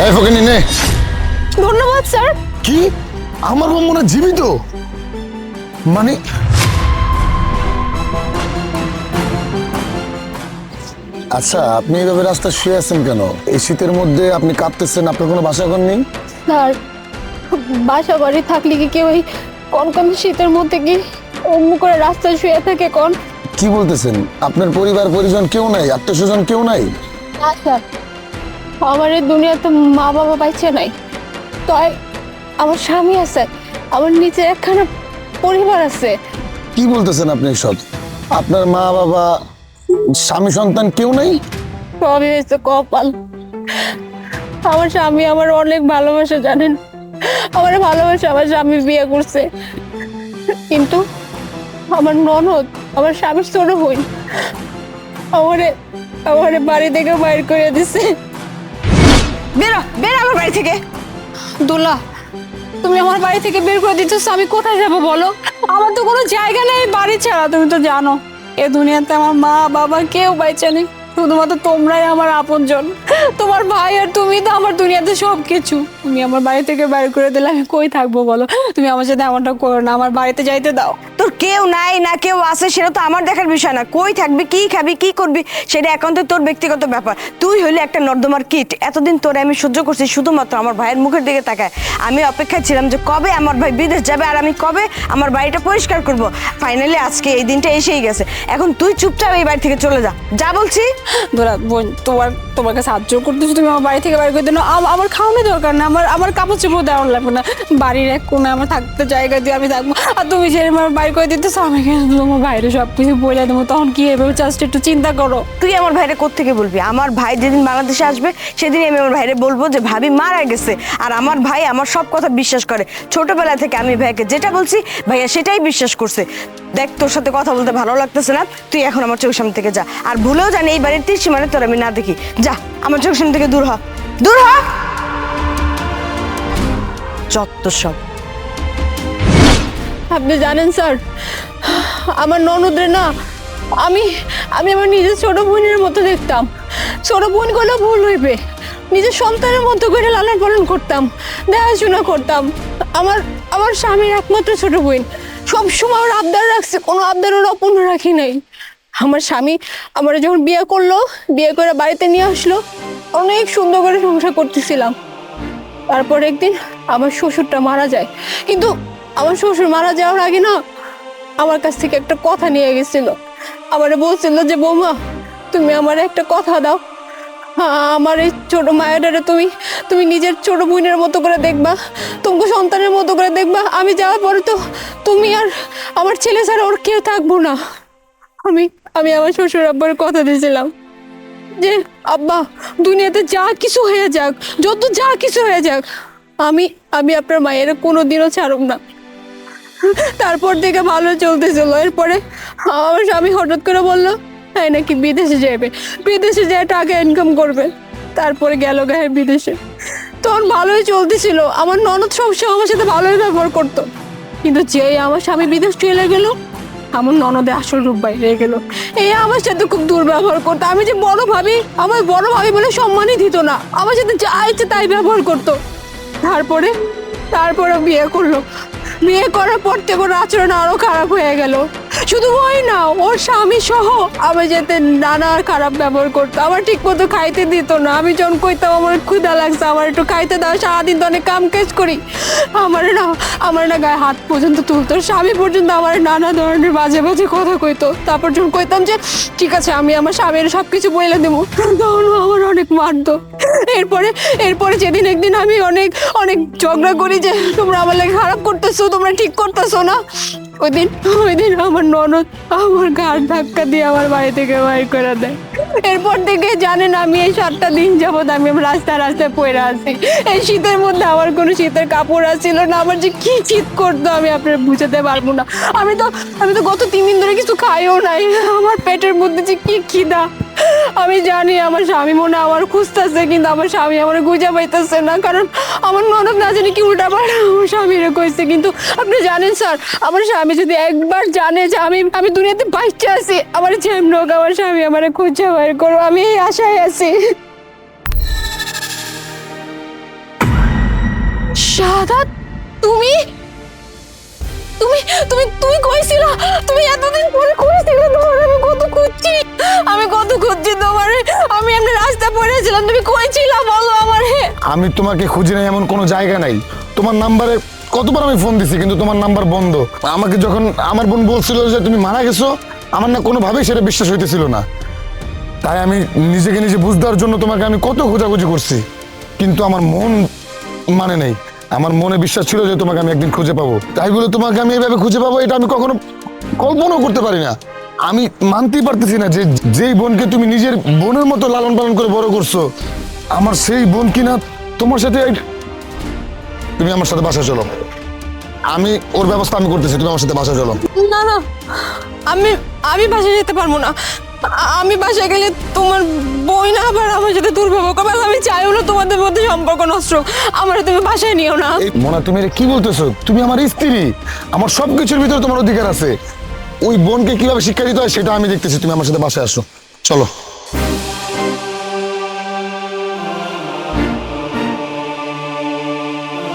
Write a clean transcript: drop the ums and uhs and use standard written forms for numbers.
এই ফকিনি নে। ধন্যবাদ স্যার। কি আমার বউ মনে হয় জীবিত? মানে আচ্ছা, আপনি এইভাবে রাস্তায় শুয়ে আছেন কেন? এই শীতের মধ্যে আপনি কাঁপতেছেন, আপনার কোনো বাসা ঘর নেই? স্যার, বাসা বাড়ি থাকলে কি কেউ এই কনকন শীতের মধ্যে কি অম্মু করে রাস্তায় শুয়ে থাকে কোন? কি বলতেছেন? আপনার পরিবার পরিজন কেউ নাই, আত্মীয় স্বজন কেউ নাই? না স্যার, আমার এই দুনিয়াতে মা বাবা বাইছে নাই, তাই আমার স্বামী আছে, আমার নিচে একখানা পরিবার আছে। কি বলতেছেন আপনি সব? আপনার মা বাবা স্বামী সন্তান কেউ নাই? সবই হয়েছে কপাল। আমার স্বামী আমার অনেক ভালোবাসে জানেন, আমার ভালোবাসে আমার স্বামী বিয়ে করছে, কিন্তু আমার ননদ, আমার স্বামীর ছোট বোন আমারে আমারে বাড়ি থেকে বাইর করে দিছে। বেরো বেরো আমার বাড়ি থেকে। দুলা, তুমি আমার বাড়ি থেকে বের করে দিচ্ছ, আমি কোথায় যাবো বলো? আমার তো কোনো জায়গা নেই বাড়ি ছাড়া। তুমি তো জানো এ দুনিয়াতে আমার মা বাবা কেউ বাইচা নেই, শুধুমাত্র তোমরাই আমার আপনজন। তোমার ভাই আর তুমি তো আমার দুনিয়াতে সব কিছু। তুমি আমার বাড়ি থেকে বাইর করে দিলে আমি কই থাকবো বলো? তুমি আমার সাথে এমনটা করো না, আমার বাড়িতে যাইতে দাও। তোর কেউ নাই না কেউ আছে সেটা তো আমার দেখার বিষয় না। কই থাকবি, কি খাবি, কি করবি সেটা একান্ত তোর ব্যক্তিগত ব্যাপার। তুই হইলে একটা নর্দমার কীট। এতদিন তোরে আমি সহ্য করছি শুধুমাত্র আমার ভাইয়ের মুখের দিকে তাকায়। আমি অপেক্ষায় ছিলাম যে কবে আমার ভাই বিদেশ যাবে আর আমি কবে আমার বাড়িটা পরিষ্কার করব। ফাইনালি আজকে এই দিনটা এসেই গেছে। এখন তুই চুপচাপ এই বাড়ি থেকে চলে যা, যা বলছি। ধরা বোন, তোমার কাছে সাহায্য করতেছো, তুমি আমার বাড়ি থেকে বাইর করে দিও। আমার খাওয়ানোর দরকার না, আমার কাপড় চোপড় দেওয়ার লাগবে না। বাড়ির এক কোণে আমার থাকতে জায়গা দিয়ে আমি থাকবো, আর তুমি যে আমার বাইর করে দিতেছো আমি কিন্তু তোমার বাইরে সব কিছু বলে দেবো, তখন কি হবে জাস্ট একটু চিন্তা করো। তুই আমার ভাইরে কোত্থেকে বলবি? আমার ভাই যেদিন বাংলাদেশে আসবে সেদিনই আমি আমার ভাইরে বলবো যে ভাবি মারা গেছে। আর আমার ভাই আমার সব কথা বিশ্বাস করে। ছোটবেলা থেকে আমি ভাইকে যেটা বলছি ভাইয়া সেটাই বিশ্বাস করছে। দেখ, তোর সাথে কথা বলতে ভালো লাগতেছে না, তুই এখন আমার চোখের সামনে থেকে যা। আর ভুলেও জানি এই বাড়ির সীমানে তোর আমি না দেখি। যা, আমার চোখের সামনে থেকে দূর হ, দূর হ। যত সব। আপনি জানেন স্যার, আমার ননদরে না আমি আমি আমার নিজের ছোট বোনের মতো দেখতাম। ছোট বোন করলেও ভুল হইবে, নিজের সন্তানের মতো করে লালন পালন করতাম, দেখাশোনা করতাম। আমার আমার স্বামীর একমাত্র ছোট বোন, সবসময় ওর আবদার রাখছে, কোনো আবদার ওর অপূর্ণ রাখি নাই। আমার স্বামী আমার যখন বিয়ে করলো, বিয়ে করে বাড়িতে নিয়ে আসলো, অনেক সুন্দর করে সংসার করতেছিলাম। তারপর একদিন আমার শ্বশুরটা মারা যায়, কিন্তু আমার শ্বশুর মারা যাওয়ার আগে না আমার কাছ থেকে একটা কথা নিয়ে গেছিল। আমারে বলছিল যে বৌমা, তুমি আমার একটা কথা দাও, আমার এই ছোট মায়াটারে তুমি তুমি নিজের ছোট বোনের মতো করে দেখবা, তোমাকে সন্তানের মতো করে দেখবা। আমি যাওয়ার পরে তো তুমি আর আমার ছেলে ছাড়া ওর কেউ থাকবো না। আমি আমি আমার শ্বশুর আব্বার কথা দিয়েছিলাম যে আব্বা, দুনিয়াতে যা কিছু হয়ে যাক, যত যা কিছু হয়ে যাক, আমি আমি আপনার মায়ের কোনোদিনও ছাড়ব না। তারপর থেকে ভালো চলতেছিল। এরপরে আমার স্বামী হঠাৎ করে বললো তাই নাকি বিদেশে যাবে, বিদেশে যেয়ে টাকা ইনকাম করবে। তারপরে গেল গায়ে বিদেশে। তখন ভালোই চলতেছিল, আমার ননদ সবসময় আমার সাথে ভালোই ব্যবহার করতো, কিন্তু যেই আমার স্বামী বিদেশ চলে গেল, আমার ননদের আসল রূপ বাইরে গেল। এই আমার সাথে খুব দুর্ব্যবহার করতো। আমি যে বড় ভাবি, আমার বড় ভাবি বলে সম্মানই দিত না, আমার সাথে যা ইচ্ছে তাই ব্যবহার করতো। তারপরে বিয়ে করলো। বিয়ে করার পর থেকে ওর আচরণ আরো খারাপ হয়ে গেল। শুধু ওই না, ওর স্বামী সহ আমার যাতে নানা খারাপ ব্যবহার করতো। আমার ঠিক মতো খাইতে দিত না। আমি যখন কইতাম আমার ক্ষুধা লাগছে, আমার একটু খাইতে দাও, সারাদিন তো অনেক কাম কাজ করি, আমার না গায়ে হাত পর্যন্ত তুলতো। স্বামী পর্যন্ত আমার নানা ধরনের বাজে বাজে কথা কইতো। তারপর যখন কইতাম যে ঠিক আছে আমি আমার স্বামীর সবকিছু বলে দেবো, তখন আমার অনেক মারতো। এরপরে যেদিন একদিন আমি অনেক অনেক ঝগড়া করি যে তোমরা আমার লাগে খারাপ করতেছো, তোমরা ঠিক করতেছো না, ওই দিন আমার ননদ আমার ঘাড় ধাক্কা দিয়ে আমার বাড়ি থেকে বাইর করে দেয়। এরপর থেকে জানেন আমি এই 7টা দিন যাবত আমি রাস্তায় পড়ে আছি। এই শীতের মধ্যে আমার কোনো শীতের কাপড় আসছিল না। আমার যে কি শীত করতো আমি আপনার বুঝাতে পারবো না। আমি তো গত 3 দিন ধরে কিছু খাইও নাই। আমার পেটের মধ্যে যে কি খিদা। আমি জানি আমার স্বামী মনে আমার খুঁজতেছে, কিন্তু আমার স্বামী আমার খুঁজে পাইতেছে না, কারণ আমার ননদ না জানি কি উল্টাপাল্টা আমার স্বামীরে কইছে। কিন্তু আপনি জানেন স্যার, আমার স্বামী যদি একবার জানে যে আমি দুনিয়াতে বাইচে আছি, আমার যেমন হোক আমার স্বামী আমার খুঁজে বের করো, আমি এই আশায় আছি। শাহাদাত, তুমি তুমি তুমি তুমি কইছিল তুমি এতদিন পরে কইছিল তোমার আমি কত খুঁজছি, আমি কত খুঁজছি তোমারে, আমি এমনি রাস্তা পড়েছিলাম, তুমি কইছিল বলো আমারে। আমি তোমাকে খুঁজি নাই এমন কোনো জায়গা নাই। তোমার নাম্বারে কতবার আমি ফোন দিছি কিন্তু তোমার নাম্বার বন্ধ। আমাকে যখন আমার বোন বলছিল যে তুমি মারা গেছো, আমার না কোনোভাবেই সেটা বিশ্বাস হইতেছিল না। তাই আমি নিজেকে নিজে বুঝতে জন্য তোমাকে আমি কত খোঁজাখুঁজি করছি, কিন্তু আমার মন মানে নেই। আমার মনে বিশ্বাস ছিল যে তোমাকে আমি একদিন খুঁজে পাবো, তাই বলে তোমাকে আমি এইভাবে খুঁজে পাবো এটা আমি কখনো কল্পনাও করতে পারি না। আমি মানতেই পারতেছি না যে যেই বোনকে তুমি নিজের বোনের মতো লালন পালন করে বড় করছো, আমার সেই বোন কিনা তোমার সাথে তুমি আমার সাথে বাসায় চলো। আমি ওর ব্যবস্থা আমি করতেছি, তুমি আমার সাথে বাসায় চলো। না না, আমি আমি বাসায় যেতে পারবো না। আমি বাসায় গেলে তোমার বই না আবার আমার সাথে দুর্ব্যবহার করবে, আমি চাইও না তোমাদের মধ্যে সম্পর্ক নষ্ট। আমার তুমি বাসায় নিও না। এই মোনা, তুমি এটা কি বলতেছো? তুমি আমার স্ত্রী, আমার সবকিছুর ভিতরে তোমার অধিকার আছে। ওই বোনকে কিভাবে শিক্ষা দিতে হয় সেটা আমি দেখতেছি, তুমি আমার সাথে বাসায় আসো, চলো।